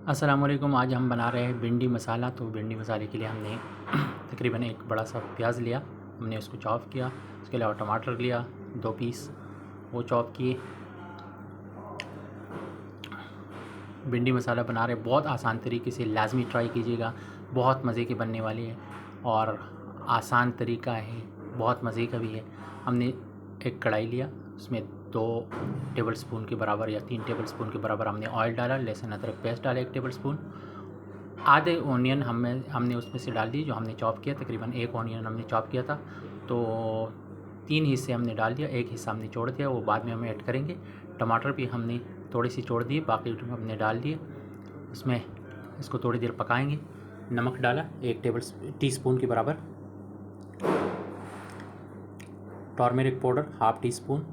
अस्सलामुअलैकुम। आज हम बना रहे हैं भिंडी मसाला। तो भिंडी मसाले के लिए हमने तकरीबन एक बड़ा सा प्याज लिया, हमने उसको चॉप किया। उसके अलावा टमाटर लिया 2 पीस, वो चॉप किए। भिंडी मसाला बना रहे, बहुत आसान तरीके से, लाजमी ट्राई कीजिएगा। बहुत मज़े के बनने वाले हैं और आसान तरीका है, बहुत मज़े का भी है। हमने एक कढ़ाई लिया, उसमें 2 टेबल स्पून के बराबर या 3 टेबल स्पून के बराबर हमने ऑयल डाला। लहसुन अदरक पेस्ट डाला 1 टेबल स्पून। आधे ऑनियन हमने उसमें से डाल दिए जो हमने चॉप किया। तकरीबन 1 ऑनियन हमने चॉप किया था, तो 3 हिस्से हमने डाल दिया, 1 हिस्सा हमने छोड़ दिया, वो बाद में हम ऐड करेंगे। टमाटर भी हमने थोड़ी सी छोड़ दिए, बाकी हमने डाल दिए। उसमें इसको थोड़ी देर पकाएंगे। नमक डाला 1 टीस्पून के बराबर, turmeric powder 1/2 teaspoon,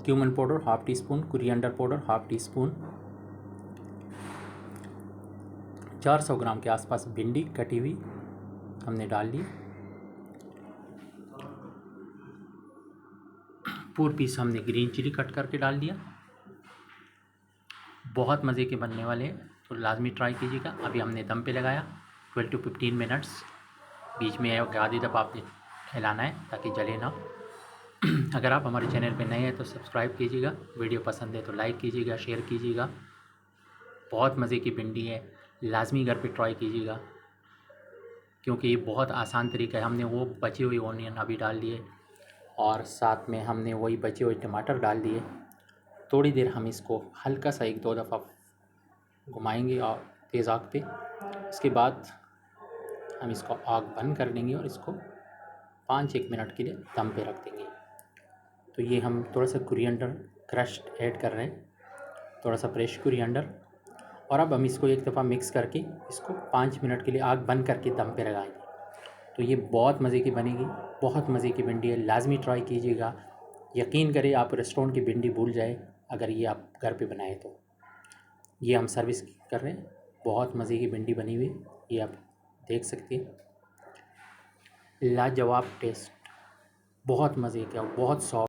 cumin powder 1/2 teaspoon, coriander powder 1/2 teaspoon, 400 ग्राम के आसपास भिंडी कटी हुई हमने डाल ली। पूर पीस हमने ग्रीन चिली कट करके डाल दिया। बहुत मज़े के बनने वाले हैं, तो लाजमी ट्राई कीजिएगा। अभी हमने दम पे लगाया 12 to 15 मिनट्स। बीच में आधी दफ़ा आपने हिलाना है ताकि जले ना। अगर आप हमारे चैनल पे नए हैं तो सब्सक्राइब कीजिएगा, वीडियो पसंद है तो लाइक कीजिएगा, शेयर कीजिएगा। बहुत मज़े की भिंडी है, लाजमी घर पे ट्राई कीजिएगा, क्योंकि ये बहुत आसान तरीका है। हमने वो बचे हुए ऑनियन अभी डाल दिए और साथ में हमने वही बचे हुए टमाटर डाल दिए। थोड़ी देर हम इसको हल्का सा 1-2 दफ़ा घुमाएंगे और तेज़ आग पे। इसके बाद हम इसको आग बंद कर देंगे और इसको 5-1 मिनट के लिए दम पे रख देंगे। तो ये हम थोड़ा सा कोरिएंडर क्रश्ड ऐड कर रहे हैं, थोड़ा सा फ्रेश कोरिएंडर। और अब हम इसको एक दफ़ा मिक्स करके इसको 5 मिनट के लिए आग बंद करके दम पे लगाएंगे। तो ये बहुत मज़े की बनेगी, बहुत मज़े की भिंडी है, लाजमी ट्राई कीजिएगा। यकीन करें आप रेस्टोरेंट की भिंडी भूल जाए अगर ये आप घर पे बनाएं तो। ये हम सर्विस कर रहे हैं, बहुत मज़े की भिंडी बनी हुई, ये आप देख सकते हैं। लाजवाब टेस्ट, बहुत मज़े का, बहुत सॉफ्ट।